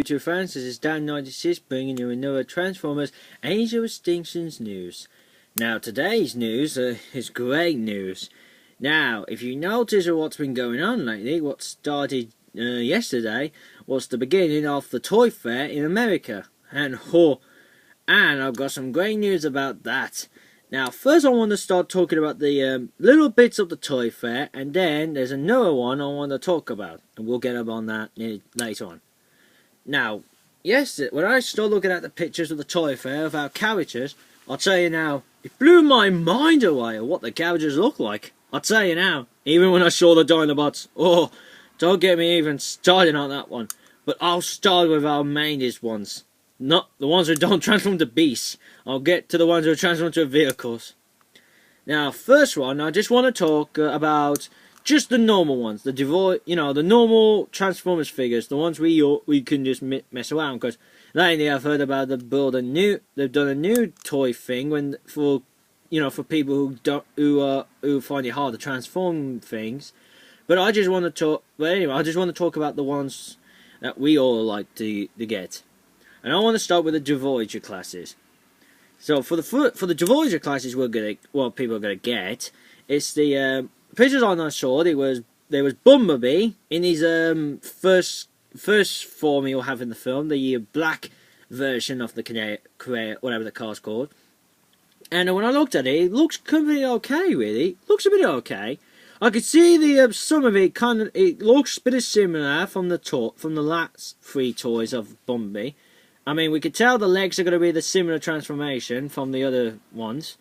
YouTube fans, this is Dan96 bringing you another Transformers Age of Extinctions news. Now today's news is great news. Now if you notice what's been going on lately, what started yesterday was the beginning of the Toy Fair in America. And I've got some great news about that. Now first I want to start talking about the little bits of the Toy Fair, and then there's another one I want to talk about, and we'll get up on that later on. Now, yes, when I started looking at the pictures of the Toy Fair of our characters, I'll tell you now, it blew my mind away at what the characters look like. I'll tell you now, even when I saw the Dinobots, oh, don't get me even started on that one. But I'll start with our mainest ones. Not the ones who don't transform to beasts. I'll get to the ones who transform to vehicles. Now, first one, I just want to talk about just the normal ones, the the normal Transformers figures, the ones we can just mess around. Because lately I've heard about they've done a new toy thing for people who find it hard to transform things. But I just want to talk. But anyway, I just want to talk about the ones that we all like to get. And I want to start with the Voyager classes. So for the Voyager classes people are gonna get, it's the pictures on I saw. There was Bumblebee in his first form he'll have in the film, the black version of the whatever the car's called. And when I looked at it, it looks pretty okay. Really, looks a bit okay. I could see the some of it it looks a bit similar from the last three toys of Bumblebee. I mean, we could tell the legs are going to be the similar transformation from the other ones,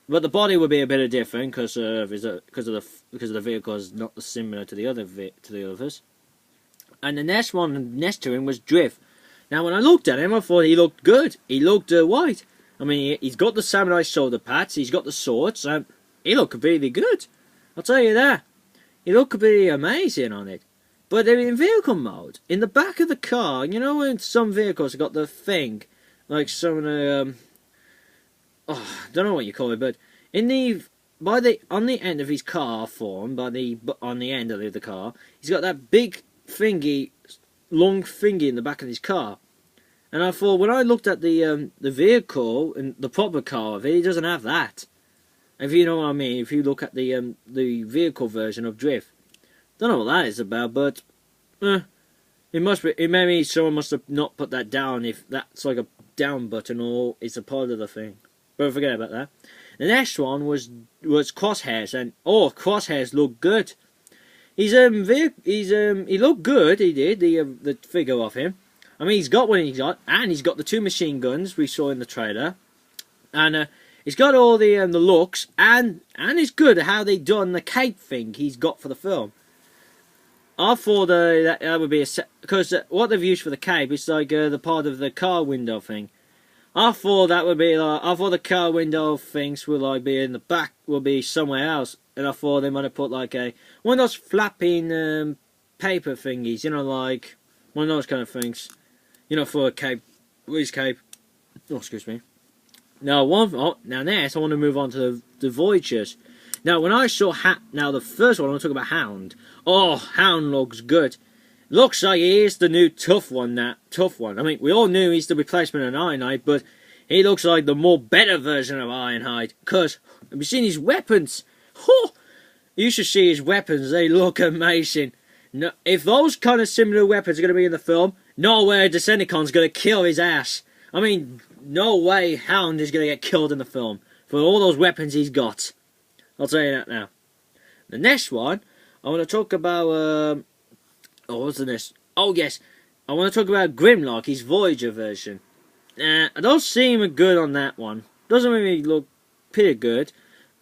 but the body would be a bit different because the vehicle is not similar to the others. And the next one next to him was Drift. Now, when I looked at him, I thought he looked good. He looked white. I mean, he's got the samurai shoulder pads. He's got the swords. And he looked really good. I'll tell you that. He looked pretty amazing on it. But they're in vehicle mode. In the back of the car, you know when some vehicles have got the thing, like some of the, I don't know what you call it, but on the end of his car form, on the end of the car, he's got that big thingy, long thingy in the back of his car. And I thought, when I looked at the vehicle and the proper car of it, he doesn't have that. If you know what I mean, if you look at the vehicle version of Drift. Don't know what that is about, but it must be. Maybe someone must have not put that down. If that's like a down button or it's a part of the thing, but forget about that. The next one was Crosshairs, and Crosshairs looked good. He looked good. He did the figure of him. I mean, he's got what he's got, and he's got the two machine guns we saw in the trailer, and he's got all the looks, and it's good how they done the cape thing he's got for the film. I thought that would be because what they've used for the cape is like the part of the car window thing. I thought that would be like, I thought the car window things would like be in the back, will be somewhere else, and I thought they might have put like one of those flapping paper thingies, like one of those kind of things, for a cape, his cape. Oh, excuse me. Now next I want to move on to the Voyagers. Now, when I saw the first one, I want to talk about Hound. Oh, Hound looks good. Looks like he is the new tough one. I mean, we all knew he's the replacement of Ironhide, but he looks like the more better version of Ironhide. Because, have you seen his weapons? Oh, you should see his weapons. They look amazing. No, if those kind of similar weapons are going to be in the film, no way Decepticon's going to kill his ass. I mean, no way Hound is going to get killed in the film for all those weapons he's got. I'll tell you that now. The next one, I want to talk about, what's the next? Oh, yes. I want to talk about Grimlock, his Voyager version. I don't seem good on that one. Doesn't really look pretty good.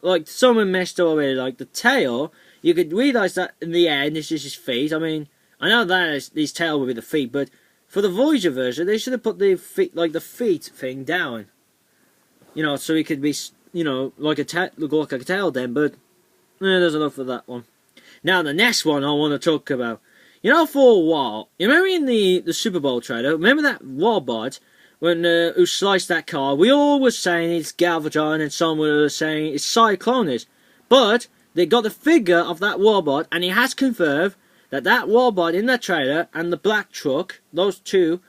Like, someone messed up already. Like, the tail, you could realise that in the end, it's just his feet. I mean, I know that his tail would be the feet, but for the Voyager version, they should have put the feet, like the feet thing down. So he could be, look like a tail then, but there's enough for that one. Now the next one I want to talk about. For a while, you remember in the Super Bowl trailer, remember that robot when who sliced that car? We all were saying it's Galvatron, and some were saying it's Cyclonus. But they got the figure of that robot, and he has confirmed that Warbot in the trailer and the black truck, those two,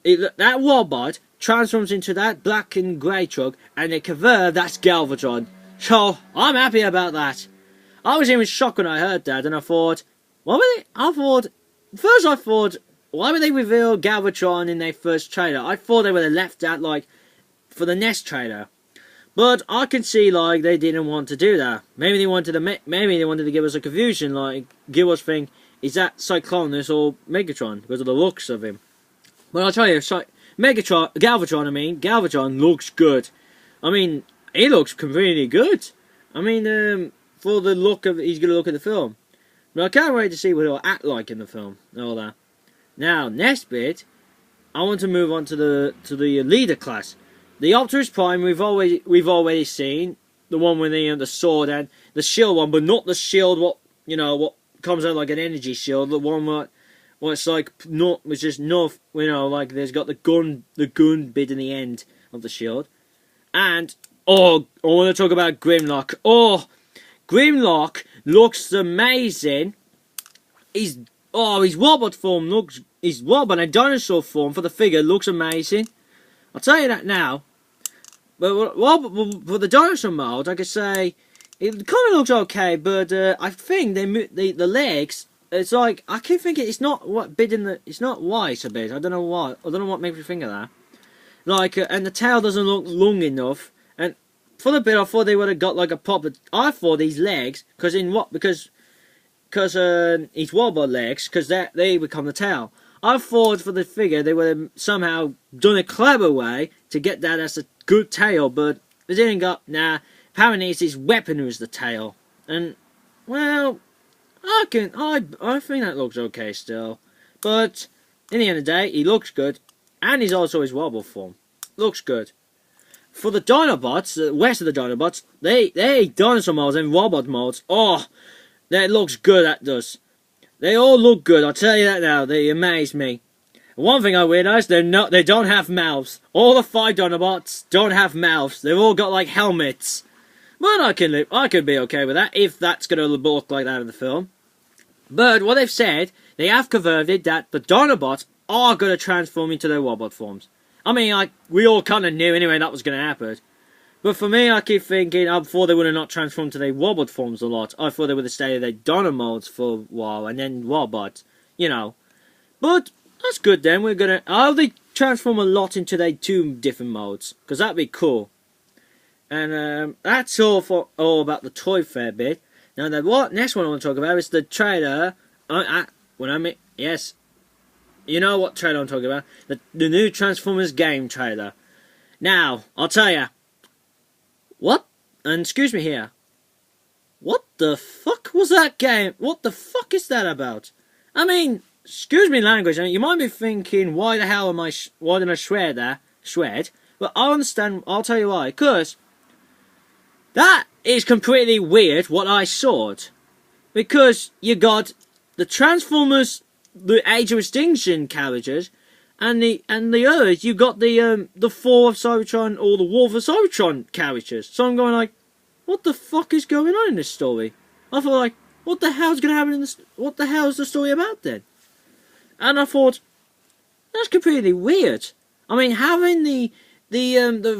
that Warbot transforms into that black and grey truck, and they convert, that's Galvatron. So, I'm happy about that. I was even shocked when I heard that, and I thought, why would they reveal Galvatron in their first trailer? I thought they would have left that, like, for the next trailer. But I can see, like, they didn't want to do that. Maybe they wanted to give us a confusion, like, give us think, is that Cyclonus or Megatron, because of the looks of him. But I'll tell you, Galvatron looks good. I mean, he looks completely good. I mean, for the look of, he's going to look at the film. But I can't wait to see what he'll act like in the film, and all that. Now, next bit, I want to move on to the leader class. The Optimus Prime we've already seen, the one with the sword and the shield one, but not the shield what comes out like an energy shield. The one what it's like it's just north, like there's got the gun bit in the end of the shield. And I want to talk about Grimlock. Grimlock looks amazing. His robot form looks. His robot and dinosaur form for the figure looks amazing. I'll tell you that now. But for the dinosaur mode, I could say it kind of looks okay. But I think the legs. It's like I keep thinking it's not it's not white a bit. I don't know why. I don't know what makes me think of that. Like and the tail doesn't look long enough. And for the bit I thought they would have got like a proper. I thought these legs because his robot legs because they become the tail. I thought for the figure they would have somehow done a clever way to get that as a good tail, but they didn't go. Nah, apparently it's his weapon who's the tail, and well, I think that looks okay still. But in the end of the day, he looks good, and he's also his robot form looks good. For the Dinobots, the rest of the Dinobots, they dinosaur modes and robot modes. Oh, that looks good. That does. They all look good, I'll tell you that now, they amaze me. One thing I realised, they don't have mouths. All the 5 Dinobots don't have mouths, they've all got like helmets. But I could be okay with that, if that's going to look like that in the film. But what they've said, they have confirmed that the Dinobots are going to transform into their robot forms. I mean, we all kind of knew anyway that was going to happen. But for me, I keep thinking, I thought they would have not transformed to their robot forms a lot. I thought they would have stayed in their Dino modes for a while, and then robots, But, that's good then, I hope they transform a lot into their 2 different modes, because that'd be cool. And, that's all about the Toy Fair bit. Now, the next one I want to talk about is the trailer, yes, you know what trailer I'm talking about, the new Transformers game trailer. Now, I'll tell you, what? And excuse me here. What the fuck was that game? What the fuck is that about? I mean, excuse me language. I mean, you might be thinking, why the hell why did I swear there? Sweared. But I understand, I'll tell you why. Because that is completely weird what I saw. Because you got the Transformers, the Age of Extinction characters, and the others, you got the Fall of Cybertron or the War of Cybertron characters. So I'm going like, what the fuck is going on in this story? I thought like, what the hell's gonna happen in this? What the hell is the story about then? And I thought, that's completely weird. I mean, having the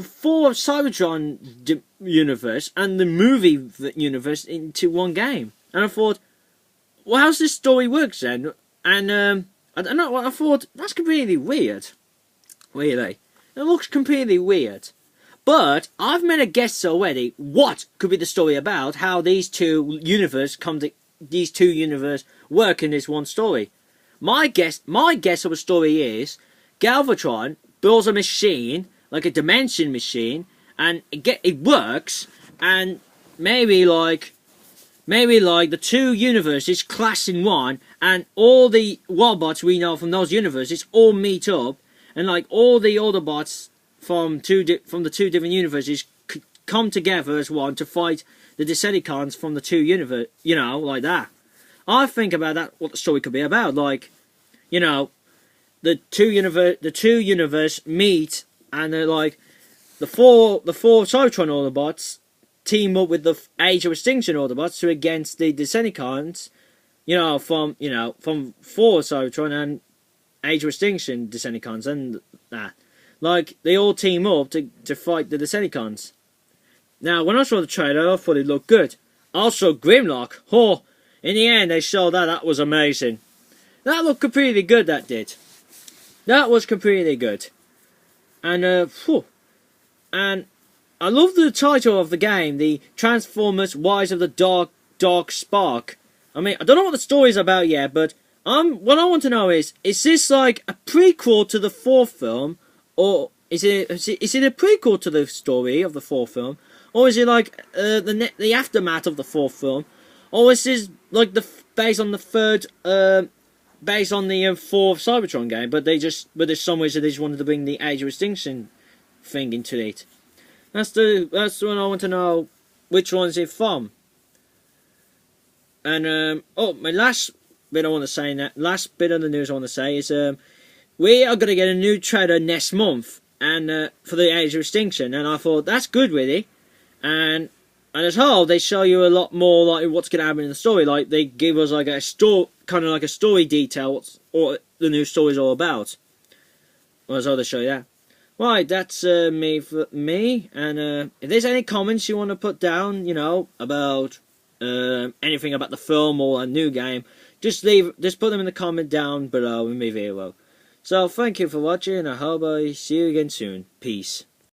Fall of Cybertron universe and the movie universe into one game, and I thought, well, how's this story works then? And I don't know, I thought, that's completely weird. Really. It looks completely weird. But, I've made a guess already, what could be the story about, how these two universes work in this one story. My guess of the story is, Galvatron builds a machine, like a dimension machine, and it works, and maybe like the 2 universes clash in one, and all the robots we know from those universes all meet up, and like all the Autobots from the 2 different universes come together as one to fight the Decepticons from the 2 universe, like that. I think about that, what the story could be about, like, the two universe meet, and they're like the four Cybertron Autobots team up with the Age of Extinction Autobots to against the Decepticons, from 4 Cybertron and Age of Extinction Decepticons and that. Like, they all team up to fight the Decepticons. Now, when I saw the trailer, I thought it looked good. Also, Grimlock. Oh, in the end, they showed that was amazing. That looked completely good, that did. That was completely good. And, and I love the title of the game, the Transformers Rise of the Dark Spark. I mean, I don't know what the story's about yet, but what I want to know is this like a prequel to the 4th film, or is it a prequel to the story of the 4th film, or is it like the aftermath of the 4th film, or is this like based on the 3rd, based on the 4th Cybertron game, but there's some ways that they just wanted to bring the Age of Extinction thing into it. That's the one I want to know. Which one's it from? And my last bit I want to say, last bit of the news I want to say is we are going to get a new trailer next month, and for the Age of Extinction, and I thought that's good really, and as a whole they show you a lot more like what's going to happen in the story. Like they give us like a story detail, what the new story is all about. Well, as well, they show you that. Right, that's me, and if there's any comments you want to put down, about anything about the film or a new game, just put them in the comment down below in my video. So thank you for watching, and I hope I see you again soon. Peace.